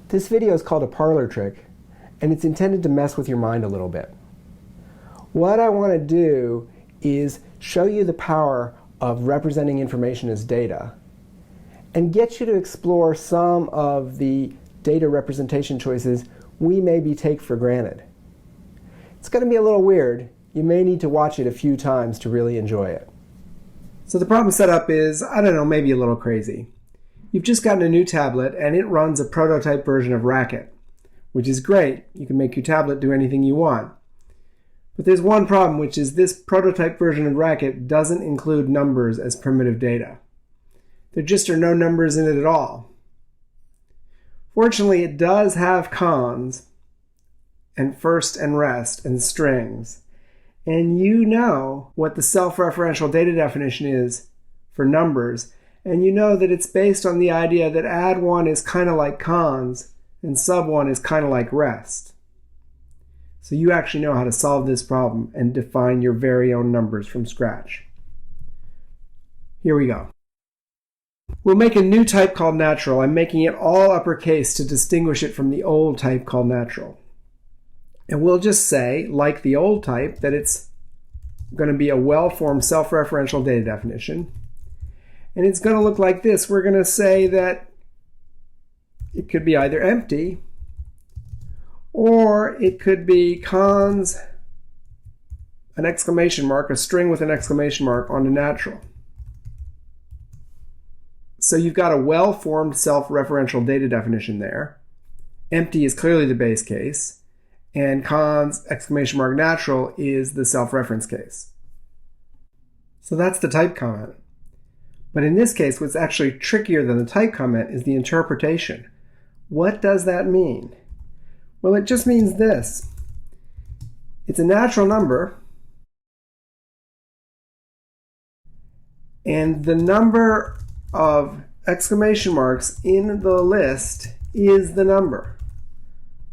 This video is called a parlor trick, and it's intended to mess with your mind a little bit. What I want to do is show you the power of representing information as data and get you to explore some of the data representation choices we maybe take for granted. It's going to be a little weird. You may need to watch it a few times to really enjoy it. So the problem setup is, I don't know, maybe a little crazy. You've just gotten a new tablet and it runs a prototype version of Racket, which is great. You can make your tablet do anything you want. But there's one problem, which is this prototype version of Racket doesn't include numbers as primitive data. There just are no numbers in it at all. Fortunately, it does have cons and first and rest and strings. And you know what the self-referential data definition is for numbers. And you know that it's based on the idea that add1 is kind of like cons and sub1 is kind of like rest. So you actually know how to solve this problem and define your very own numbers from scratch. Here we go. We'll make a new type called natural. I'm making it all uppercase to distinguish it from the old type called natural. And we'll just say, like the old type, that it's going to be a well-formed self-referential data definition. And it's going to look like this. We're going to say that it could be either empty, or it could be cons, an exclamation mark, a string with an exclamation mark onto natural. So you've got a well-formed self-referential data definition there. Empty is clearly the base case, and cons, exclamation mark, natural is the self-reference case. So that's the type comment. But in this case, what's actually trickier than the type comment is the interpretation. What does that mean? Well, it just means this. It's a natural number, and the number of exclamation marks in the list is the number.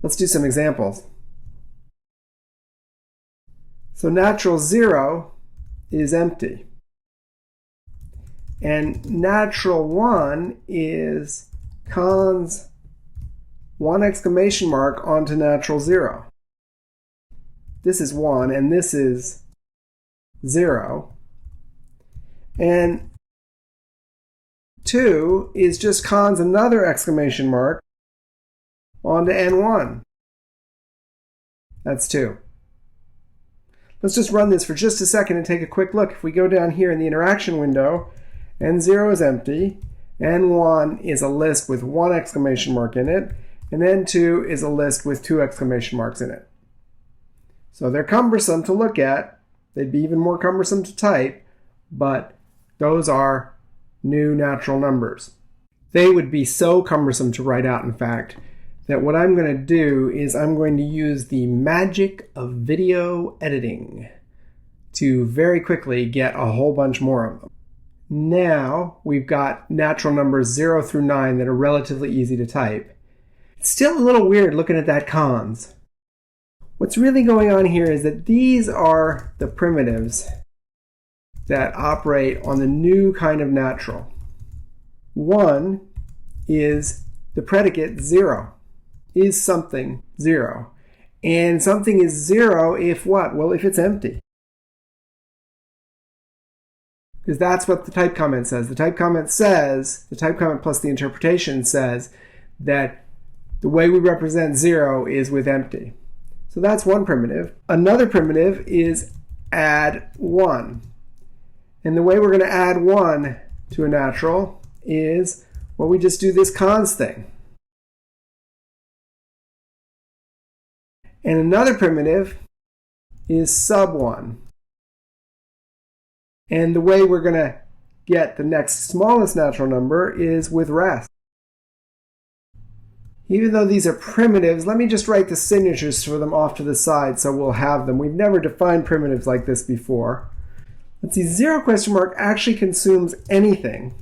Let's do some examples. So natural 0 is empty. And natural 1 is cons 1 exclamation mark onto natural 0. This is 1 and this is 0. And 2 is just cons another exclamation mark onto n1. That's 2. Let's just run this for just a second and take a quick look. If we go down here in the interaction window, n0 is empty, n1 is a list with 1 exclamation mark in it, and n2 is a list with 2 exclamation marks in it. So they're cumbersome to look at. They'd be even more cumbersome to type, but those are new natural numbers. They would be so cumbersome to write out, in fact, that what I'm going to do is I'm going to use the magic of video editing to very quickly get a whole bunch more of them. Now we've got natural numbers 0 through 9 that are relatively easy to type. It's still a little weird looking at that cons. What's really going on here is that these are the primitives that operate on the new kind of natural. 1 is the predicate 0. Is something 0? And something is 0 if what? Well, if it's empty. Because that's what the type comment says. The type comment says, the type comment plus the interpretation says that the way we represent 0 is with empty. So that's one primitive. Another primitive is add 1. And the way we're going to add 1 to a natural is, well, we just do this cons thing. And another primitive is sub1. And the way we're going to get the next smallest natural number is with rest. Even though these are primitives, let me just write the signatures for them off to the side so we'll have them. We've never defined primitives like this before. Let's see, 0 question mark actually consumes anything.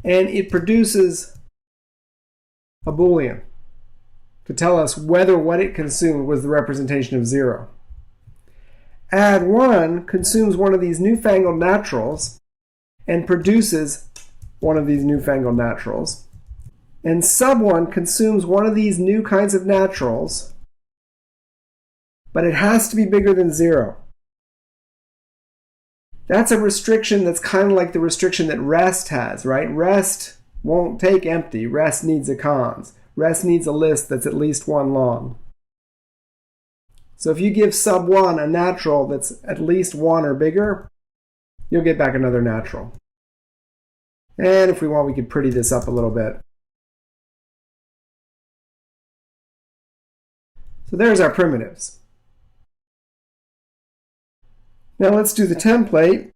And it produces a Boolean to tell us whether what it consumed was the representation of 0. Add 1 consumes one of these newfangled naturals and produces one of these newfangled naturals. and sub1 consumes one of these new kinds of naturals, but it has to be bigger than 0. That's a restriction that's kind of like the restriction that rest has, right? Rest won't take empty. Rest needs a cons. Rest needs a list that's at least 1 long. So if you give sub1 a natural that's at least 1 or bigger, you'll get back another natural. And if we want, we could pretty this up a little bit. So there's our primitives. Now let's do the template.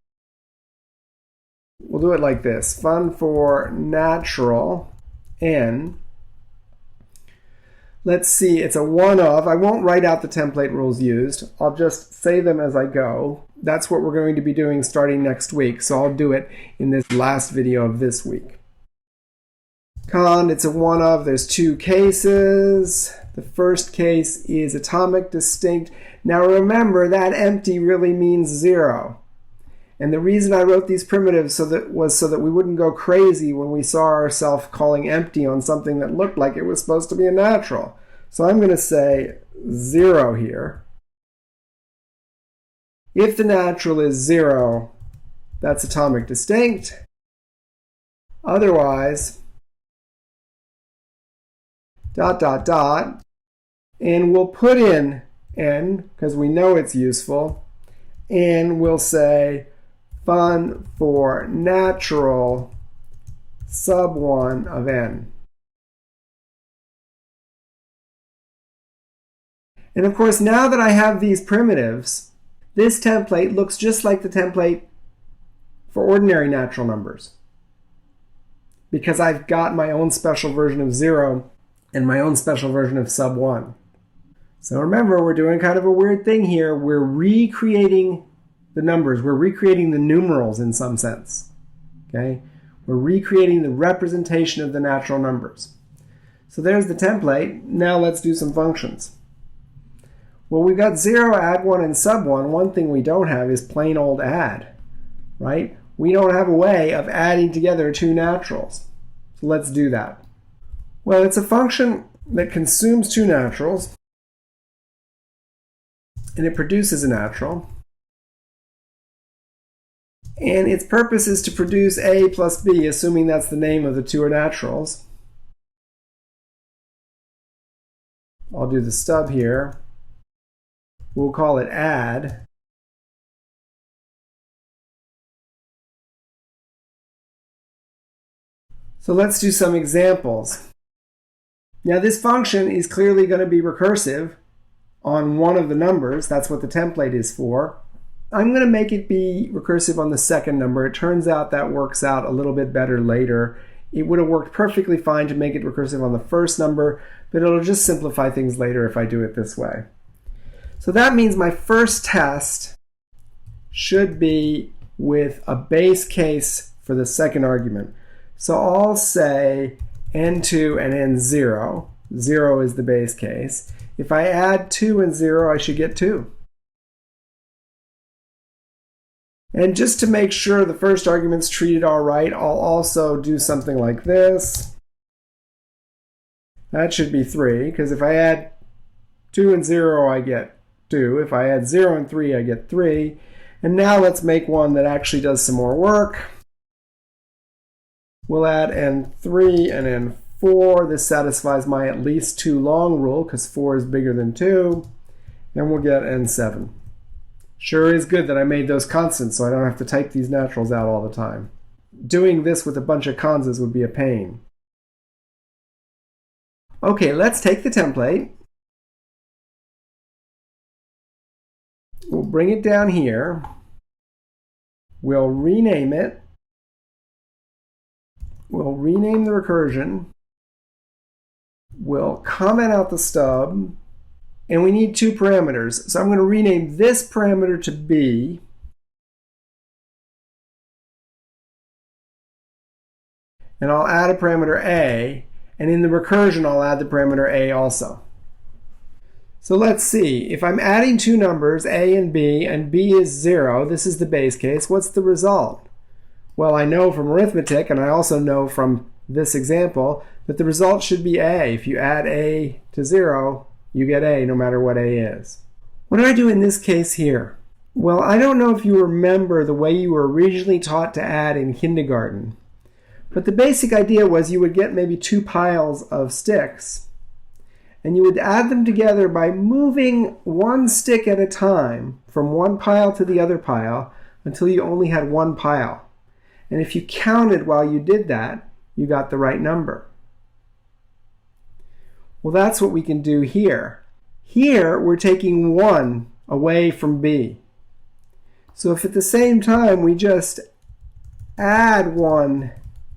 We'll do it like this. Fun for natural n. Let's see, it's a one of. I won't write out the template rules used. I'll just say them as I go. That's what we're going to be doing starting next week, so I'll do it in this last video of this week. Con, it's a one of. There's 2 cases. The first case is atomic distinct. Now remember, that empty really means 0. And the reason I wrote these primitives was so that we wouldn't go crazy when we saw ourselves calling empty on something that looked like it was supposed to be a natural. So I'm going to say 0 here. If the natural is 0, that's atomic distinct. Otherwise, ... and we'll put in n, because we know it's useful, and we'll say fun for natural sub1 of n. And of course, now that I have these primitives, this template looks just like the template for ordinary natural numbers, because I've got my own special version of 0 and my own special version of sub1. So remember, we're doing kind of a weird thing here. We're recreating the numbers. We're recreating the numerals in some sense. Okay? We're recreating the representation of the natural numbers. So there's the template. Now let's do some functions. Well, we've got 0, add 1, and sub1. One thing we don't have is plain old add, right? We don't have a way of adding together 2 naturals. So let's do that. Well, it's a function that consumes 2 naturals, and it produces a natural. And its purpose is to produce a plus b, assuming that's the name of the 2 naturals. I'll do the stub here. We'll call it add. So let's do some examples. Now this function is clearly going to be recursive on one of the numbers. That's what the template is for. I'm going to make it be recursive on the second number. It turns out that works out a little bit better later. It would have worked perfectly fine to make it recursive on the first number, but it'll just simplify things later if I do it this way. So that means my first test should be with a base case for the second argument. So I'll say n2 and n0. 0 is the base case. If I add 2 and 0, I should get 2. And just to make sure the first argument's treated all right, I'll also do something like this. That should be 3, because if I add 2 and 0, I get 2. If I add 0 and 3, I get 3. And now let's make one that actually does some more work. We'll add n3 and n4. This satisfies my at least 2 long rule, because 4 is bigger than 2. And we'll get n7. Sure is good that I made those constants so I don't have to type these naturals out all the time. Doing this with a bunch of conses would be a pain. Okay, let's take the template. We'll bring it down here. We'll rename it. We'll rename the recursion. We'll comment out the stub. And we need 2 parameters. So I'm going to rename this parameter to b. And I'll add a parameter a. And in the recursion, I'll add the parameter a also. So let's see. If I'm adding 2 numbers, a and b is 0, this is the base case, what's the result? Well, I know from arithmetic, and I also know from this example, that the result should be A. If you add A to 0, you get A no matter what A is. What do I do in this case here? Well, I don't know if you remember the way you were originally taught to add in kindergarten, but the basic idea was you would get maybe 2 piles of sticks, and you would add them together by moving one stick at a time from one pile to the other pile until you only had 1 pile. And if you counted while you did that, you got the right number. Well, that's what we can do here. Here, we're taking 1 away from B. So if at the same time we just add 1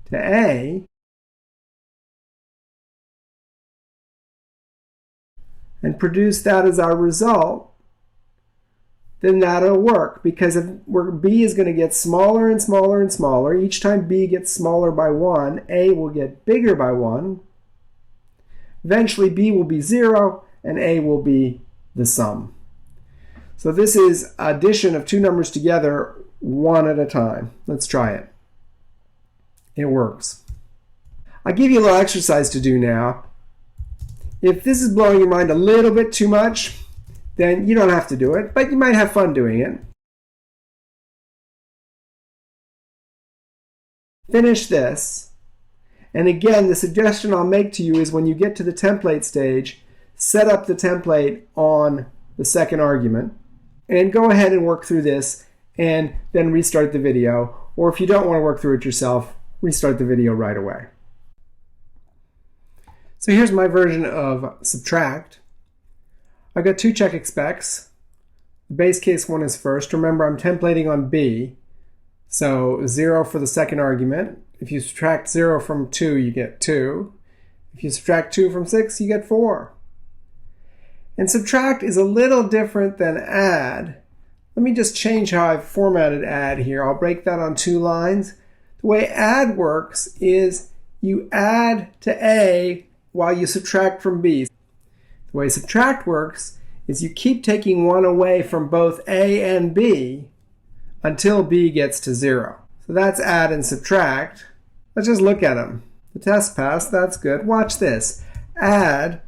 to A, and produce that as our result, then that'll work, because if B is going to get smaller and smaller and smaller, each time B gets smaller by 1, A will get bigger by 1. Eventually B will be 0, and A will be the sum. So this is addition of 2 numbers together, 1 at a time. Let's try it. It works. I'll give you a little exercise to do now. If this is blowing your mind a little bit too much, then you don't have to do it, but you might have fun doing it. Finish this. And again, the suggestion I'll make to you is when you get to the template stage, set up the template on the second argument, and go ahead and work through this, and then restart the video. Or if you don't want to work through it yourself, restart the video right away. So here's my version of subtract. I've got 2 check expects. The base case one is first. Remember, I'm templating on B. So 0 for the second argument. If you subtract 0 from 2, you get 2. If you subtract 2 from 6, you get 4. And subtract is a little different than add. Let me just change how I've formatted add here. I'll break that on 2 lines. The way add works is you add to A while you subtract from B. The way subtract works is you keep taking 1 away from both A and B until B gets to 0. So that's add and subtract. Let's just look at them. The test passed, that's good. Watch this. Add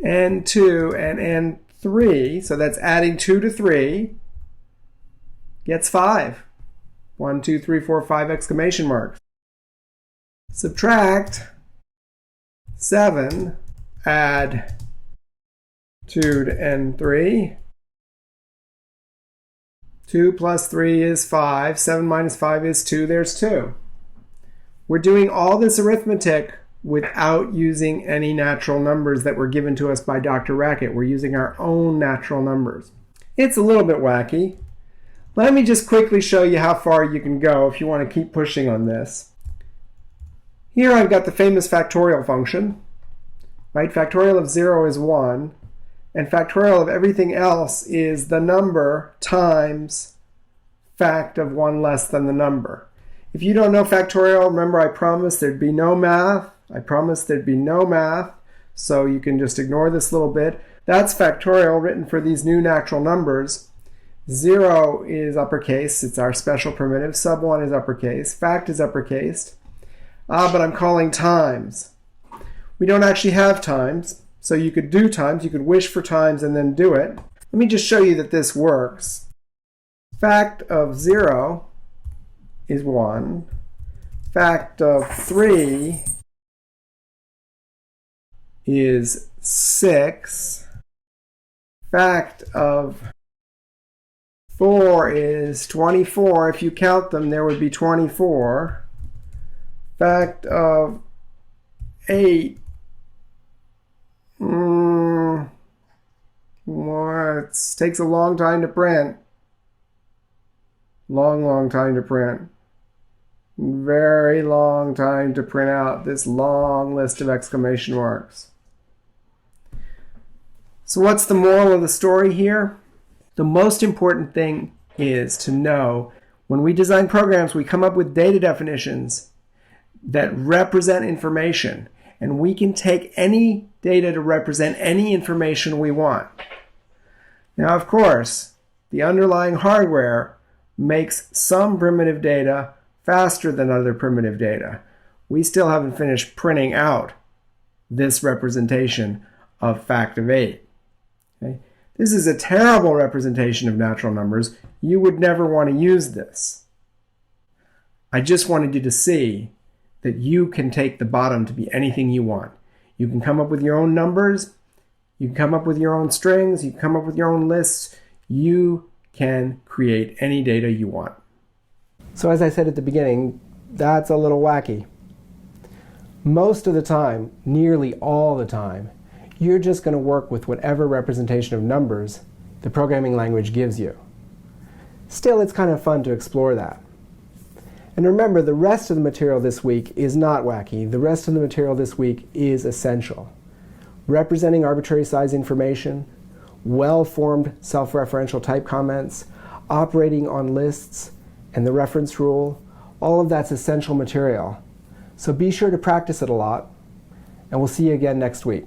n2 and n3, so that's adding 2 to 3, gets 5. 1, 2, 3, 4, 5 exclamation marks. Subtract 7, add 2 to n3. 2 plus 3 is 5. 7 minus 5 is 2. There's 2. We're doing all this arithmetic without using any natural numbers that were given to us by Dr. Rackett. We're using our own natural numbers. It's a little bit wacky. Let me just quickly show you how far you can go if you want to keep pushing on this. Here I've got the famous factorial function. Right? Factorial of 0 is 1. And factorial of everything else is the number times fact of 1 less than the number. If you don't know factorial, remember I promised there'd be no math. So you can just ignore this little bit. That's factorial written for these new natural numbers. 0 is uppercase. It's our special primitive. Sub 1 is uppercase. Fact is uppercase. But I'm calling times. We don't actually have times. So you could do times, you could wish for times and then do it. Let me just show you that this works. Fact of 0 is 1. Fact of 3 is 6. Fact of 4 is 24. If you count them, there would be 24. Fact of 8 it takes a long time to print. Long time to print. Very long time to print out this long list of exclamation marks. So what's the moral of the story here? The most important thing is to know when we design programs, we come up with data definitions that represent information. And we can take any data to represent any information we want. Now, of course, the underlying hardware makes some primitive data faster than other primitive data. we still haven't finished printing out this representation of fact of 8. Okay? This is a terrible representation of natural numbers. You would never want to use this. I just wanted you to see that you can take the bottom to be anything you want. You can come up with your own numbers, you can come up with your own strings, you can come up with your own lists. You can create any data you want. So as I said at the beginning, that's a little wacky. Most of the time, nearly all the time, you're just going to work with whatever representation of numbers the programming language gives you. Still, it's kind of fun to explore that. And remember, the rest of the material this week is not wacky. The rest of the material this week is essential. Representing arbitrary size information, well-formed self-referential type comments, operating on lists, and the reference rule, all of that's essential material. So be sure to practice it a lot, and we'll see you again next week.